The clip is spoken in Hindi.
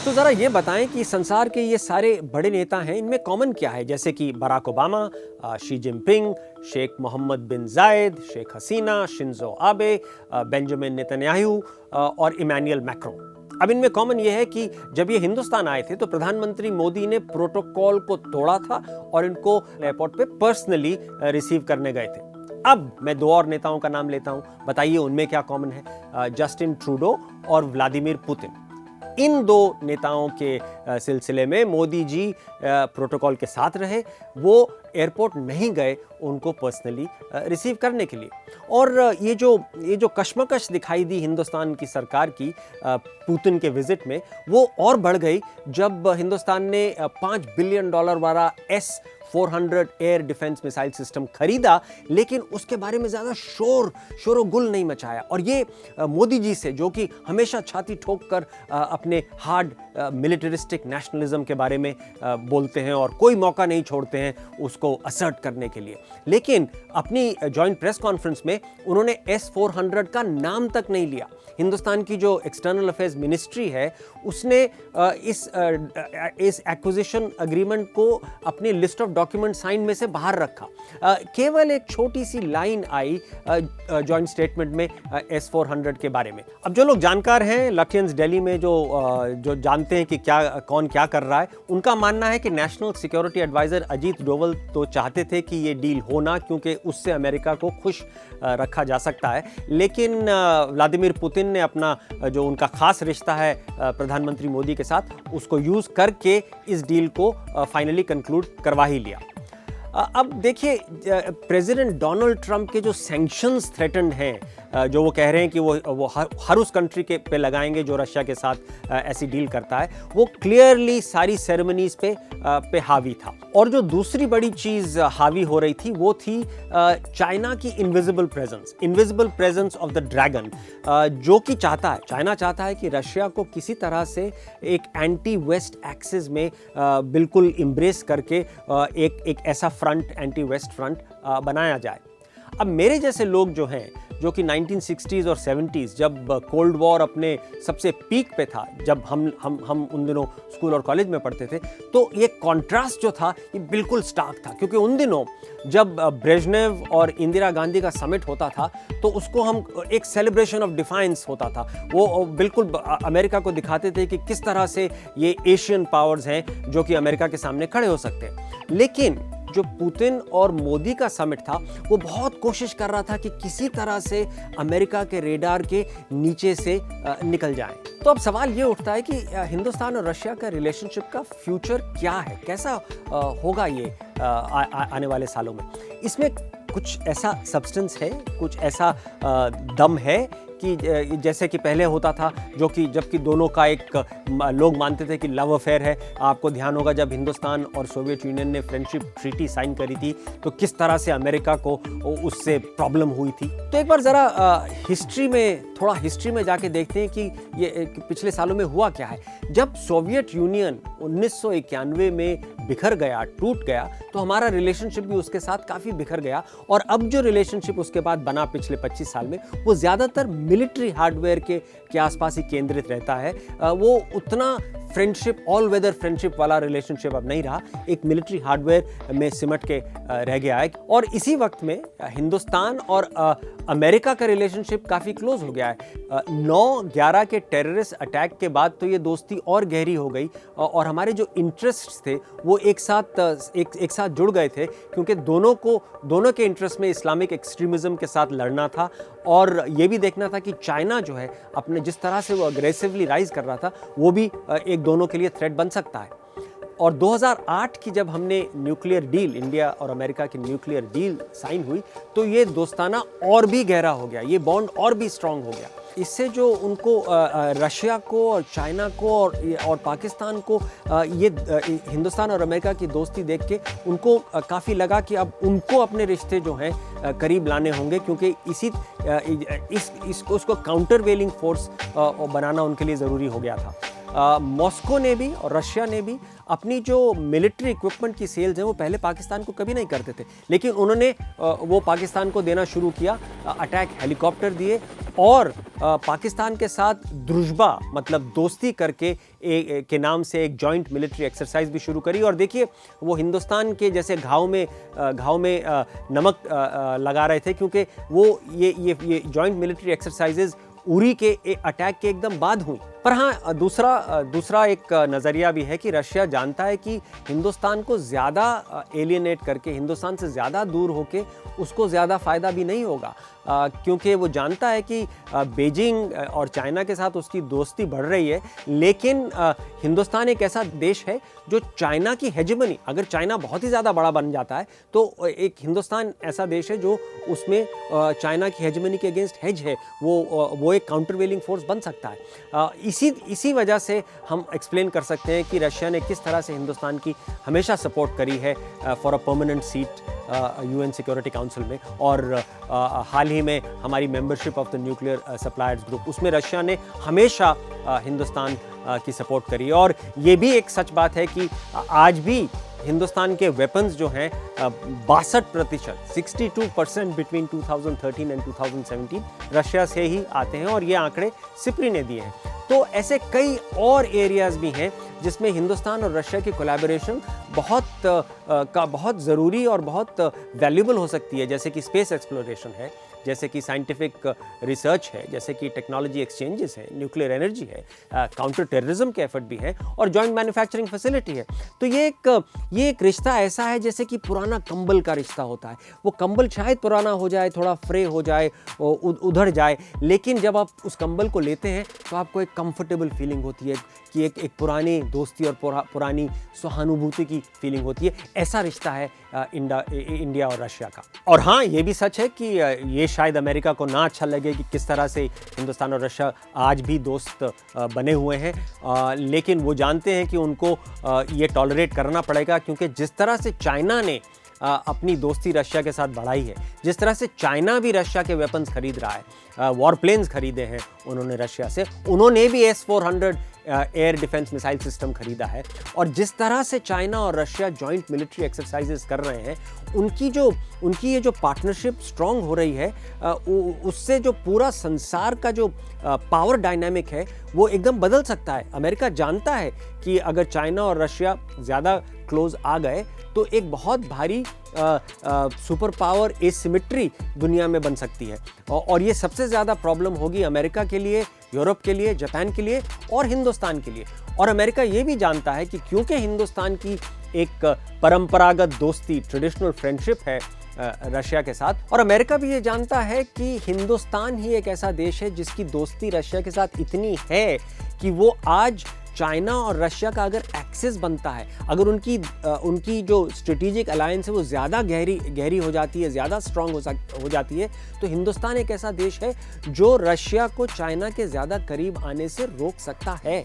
तो ज़रा ये बताएं कि संसार के ये सारे बड़े नेता हैं, इनमें कॉमन क्या है? जैसे कि Barack Obama, Xi Jinping, Sheikh Mohammed bin Zayed, Sheikh Hasina, Shinzo Abe, Benjamin Netanyahu और इमैनुअल मैक्रोन। अब इनमें कॉमन ये है कि जब ये हिंदुस्तान आए थे तो प्रधानमंत्री मोदी ने प्रोटोकॉल को तोड़ा था और इनको एयरपोर्ट पे पर्सनली रिसीव करने गए थे। अब मैं दो और नेताओं का नाम लेता हूं, बताइए उनमें क्या कॉमन है? जस्टिन ट्रूडो और व्लादिमीर पुतिन। इन दो नेताओं के सिलसिले में मोदी जी प्रोटोकॉल के साथ रहे, वो एयरपोर्ट नहीं गए उनको पर्सनली रिसीव करने के लिए। और ये जो कश्मकश दिखाई दी हिंदुस्तान की सरकार की पुतिन के विजिट में, वो और बढ़ गई जब हिंदुस्तान ने $5 बिलियन वाला S-400 air defence missile system खरीदा, लेकिन उसके बारे में ज़्यादा शोर-गुल नहीं मचाया। और ये मोदी जी से, जो कि हमेशा छाती ठोक कर अपने हार्ड मिलिटरिस्टिक नेशनलिज्म के बारे में बोलते हैं और कोई मौका नहीं छोड़ते हैं उसको असर्ट करने के लिए, लेकिन अपनी जॉइंट प्रेस कॉन्फ्रेंस में उन्होंने S-400 का नाम तक नहीं लिया। हिंदुस्तान की जो एक्सटर्नल अफेयर्स मिनिस्ट्री है, उसने इस एक्विजिशन एग्रीमेंट को अपनी लिस्ट ऑफ डॉक्यूमेंट साइन में से बाहर रखा। केवल एक छोटी सी लाइन आई जॉइंट स्टेटमेंट में S-400 के बारे में। अब जो लोग जानकार हैं लखनऊ दिल्ली में, जो जानते हैं कि कौन क्या कर रहा है, उनका मानना है कि national security adviser Ajit Doval तो चाहते थे कि ये डील होना, क्योंकि उससे अमेरिका को खुश रखा जा सकता है। लेकिन व्लादिमीर पुतिन ने अपना जो उनका खास रिश्ता है प्रधानमंत्री मोदी के साथ, उसको यूज करके इस डील को फाइनली कंक्लूड करवा ही लिया। अब देखिए, प्रेसिडेंट डोनाल्ड ट्रंप के जो सैंक्शंस थ्रेटन्ड हैं, जो वो कह रहे हैं कि वो हर उस कंट्री के पे लगाएंगे जो रशिया के साथ ऐसी डील करता है, वो क्लियरली सारी सेरेमनीज पे हावी था। और जो दूसरी बड़ी चीज हावी हो रही थी वो थी चाइना की invisible presence of the dragon, जो कि चाइना चाहता है कि रशिया को किसी तरह से एक एंटी वेस्ट एक्सिस में बिल्कुल एम्ब्रेस करके एक ऐसा फ्रंट, एंटी वेस्ट फ्रंट बनाया जाए। अब मेरे जैसे लोग जो कि 1960s और 70s, जब कोल्ड वॉर अपने सबसे पीक पे था, जब हम उन दिनों स्कूल और कॉलेज में पढ़ते थे, तो ये कॉन्ट्रास्ट जो था ये बिल्कुल स्टार्क था। क्योंकि उन दिनों जब ब्रेजनेव और इंदिरा गांधी का समिट होता था, तो उसको हम एक सेलिब्रेशन ऑफ डिफाइंस होता था। वो बिल्कुल अमेरिका को दिखाते थे कि किस तरह से ये एशियन पावर्स हैं जो कि अमेरिका के सामने खड़े हो सकते हैं। लेकिन जो पुतिन और मोदी का समिट था, वो बहुत कोशिश कर रहा था कि किसी तरह से अमेरिका के रेडार के नीचे से निकल जाएं। तो अब सवाल ये उठता है कि हिंदुस्तान और रशिया का रिलेशनशिप का फ्यूचर क्या है, कैसा होगा ये आने वाले सालों में? इसमें कुछ ऐसा सब्सटेंस है, कुछ ऐसा दम है कि जैसे कि पहले होता था, जो कि जबकि दोनों का एक लोग मानते थे कि लव अफेयर है। आपको ध्यान होगा जब हिंदुस्तान और सोवियत यूनियन ने फ्रेंडशिप ट्रीटी साइन करी थी, तो किस तरह से अमेरिका को उससे प्रॉब्लम हुई थी। तो एक बार ज़रा थोड़ा हिस्ट्री में जाके देखते हैं कि ये पिछले सालों में हुआ क्या है। जब सोवियत यूनियन 1991 में बिखर गया, टूट गया, तो हमारा रिलेशनशिप भी उसके साथ काफ़ी बिखर गया। और अब जो रिलेशनशिप उसके बाद बना पिछले 25 साल में, वो ज़्यादातर मिलिट्री हार्डवेयर के आसपास ही केंद्रित रहता है। वो उतना फ्रेंडशिप, ऑल वेदर फ्रेंडशिप वाला रिलेशनशिप अब नहीं रहा, एक मिलिट्री हार्डवेयर में सिमट के रह गया है। और इसी वक्त में हिंदुस्तान और अमेरिका का रिलेशनशिप काफ़ी क्लोज हो गया है। 9/11 के टेररिस्ट अटैक के बाद तो ये दोस्ती और गहरी हो गई, और हमारे जो इंटरेस्ट थे वो एक साथ जुड़ गए थे, क्योंकि दोनों के इंटरेस्ट में इस्लामिक एक्सट्रीमिज्म के साथ लड़ना था, और ये भी देखना था कि चाइना जो है अपने जिस तरह से वो अग्रेसिवली राइज कर रहा था, वो भी एक दोनों के लिए थ्रेट बन सकता है। और 2008 की जब हमने न्यूक्लियर डील, इंडिया और अमेरिका की न्यूक्लियर डील साइन हुई, तो ये दोस्ताना और भी गहरा हो गया, ये बॉन्ड और भी स्ट्रांग हो गया। इससे जो उनको रशिया को और चाइना को और पाकिस्तान को ये हिंदुस्तान और अमेरिका की दोस्ती देख के उनको काफ़ी लगा कि अब उनको अपने रिश्ते जो हैं करीब लाने होंगे, क्योंकि उसको काउंटर वेलिंग फोर्स बनाना उनके लिए ज़रूरी हो गया था। मॉस्को ने भी और रशिया ने भी अपनी जो मिलिट्री इक्विपमेंट की सेल्स हैं वो पहले पाकिस्तान को कभी नहीं करते थे, लेकिन उन्होंने वो पाकिस्तान को देना शुरू किया। अटैक हेलीकॉप्टर दिए और पाकिस्तान के साथ द्रुजबा मतलब दोस्ती करके के नाम से एक जॉइंट मिलिट्री एक्सरसाइज भी शुरू करी। और देखिए वो हिंदुस्तान के जैसे घाव में नमक लगा रहे थे, क्योंकि वो ये जॉइंट मिलिट्री एक्सरसाइजेज उरी के अटैक के एकदम बाद हुई। पर हाँ, दूसरा एक नज़रिया भी है कि रशिया जानता है कि हिंदुस्तान को ज़्यादा एलियनेट करके, हिंदुस्तान से ज़्यादा दूर होके उसको ज़्यादा फ़ायदा भी नहीं होगा, क्योंकि वो जानता है कि बीजिंग और चाइना के साथ उसकी दोस्ती बढ़ रही है, लेकिन हिंदुस्तान एक ऐसा देश है जो चाइना की हेजेमनी, अगर चाइना बहुत ही ज़्यादा बड़ा बन जाता है तो एक हिंदुस्तान ऐसा देश है जो उसमें चाइना की हेजेमनी के अगेंस्ट हेज है, वो एक काउंटरवेलिंग फोर्स बन सकता है। इसी वजह से हम एक्सप्लेन कर सकते हैं कि रशिया ने किस तरह से हिंदुस्तान की हमेशा सपोर्ट करी है for a permanent seat UN security council में। और हाल ही में हमारी membership of the nuclear suppliers group, उसमें रशिया ने हमेशा हिंदुस्तान की सपोर्ट करी। और ये भी एक सच बात है कि आज भी हिंदुस्तान के वेपन्स जो हैं 62%, 62% बिटवीन 2013 एंड 2017 रशिया से ही आते हैं, और ये आंकड़े सिप्री ने दिए हैं। तो ऐसे कई और एरियाज भी हैं जिसमें हिंदुस्तान और रशिया की कोलैबोरेशन बहुत ज़रूरी और बहुत वैल्यूबल हो सकती है, जैसे कि स्पेस एक्सप्लोरेशन है, जैसे कि साइंटिफिक रिसर्च है, जैसे कि टेक्नोलॉजी एक्सचेंजेस है, न्यूक्लियर एनर्जी है, काउंटर टेररिज्म के एफर्ट भी हैं, और जॉइंट मैन्युफैक्चरिंग फैसिलिटी है। तो ये एक रिश्ता ऐसा है जैसे कि पुराना कंबल का रिश्ता होता है। वो कंबल शायद पुराना हो जाए, थोड़ा फ्रे हो जाए, उधड़ जाए, लेकिन जब आप उस कंबल को लेते हैं तो आपको एक कंफर्टेबल फीलिंग होती है कि एक पुरानी दोस्ती और पुरानी सहानुभूति की फीलिंग होती है। ऐसा रिश्ता है इंडिया और रशिया का। और हाँ, ये भी सच है कि ये शायद अमेरिका को ना अच्छा लगे कि किस तरह से हिंदुस्तान और रशिया आज भी दोस्त बने हुए हैं, लेकिन वो जानते हैं कि उनको ये टॉलरेट करना पड़ेगा, क्योंकि जिस तरह से चाइना ने अपनी दोस्ती रशिया के साथ बढ़ाई है, जिस तरह से चाइना भी रशिया के वेपन्स खरीद रहा है, वॉर प्लेन्स खरीदे हैं उन्होंने रशिया से, उन्होंने भी S-400 air defence missile system खरीदा है, और जिस तरह से चाइना और रशिया जॉइंट मिलिट्री एक्सरसाइजेस कर रहे हैं, उनकी ये जो पार्टनरशिप स्ट्रांग हो रही है, उससे जो पूरा संसार का जो पावर डायनामिक है वो एकदम बदल सकता है। अमेरिका जानता है कि अगर चाइना और रशिया ज़्यादा क्लोज आ गए तो एक बहुत भारी सुपर पावर एसिमेट्री दुनिया में बन सकती है, और ये सबसे ज़्यादा प्रॉब्लम होगी अमेरिका के लिए, यूरोप के लिए, जापान के लिए और हिंदुस्तान के लिए। और अमेरिका ये भी जानता है कि क्योंकि हिंदुस्तान की एक परंपरागत दोस्ती, ट्रेडिशनल फ्रेंडशिप है रशिया के साथ, और अमेरिका भी ये जानता है कि हिंदुस्तान ही एक ऐसा देश है जिसकी दोस्ती रशिया के साथ इतनी है कि वो आज चाइना और रशिया का अगर एक्सेस बनता है, अगर उनकी जो स्ट्रेटेजिक अलायंस है वो ज़्यादा गहरी हो जाती है, ज़्यादा स्ट्रांग हो जाती है, तो हिंदुस्तान एक ऐसा देश है जो रशिया को चाइना के ज़्यादा करीब आने से रोक सकता है।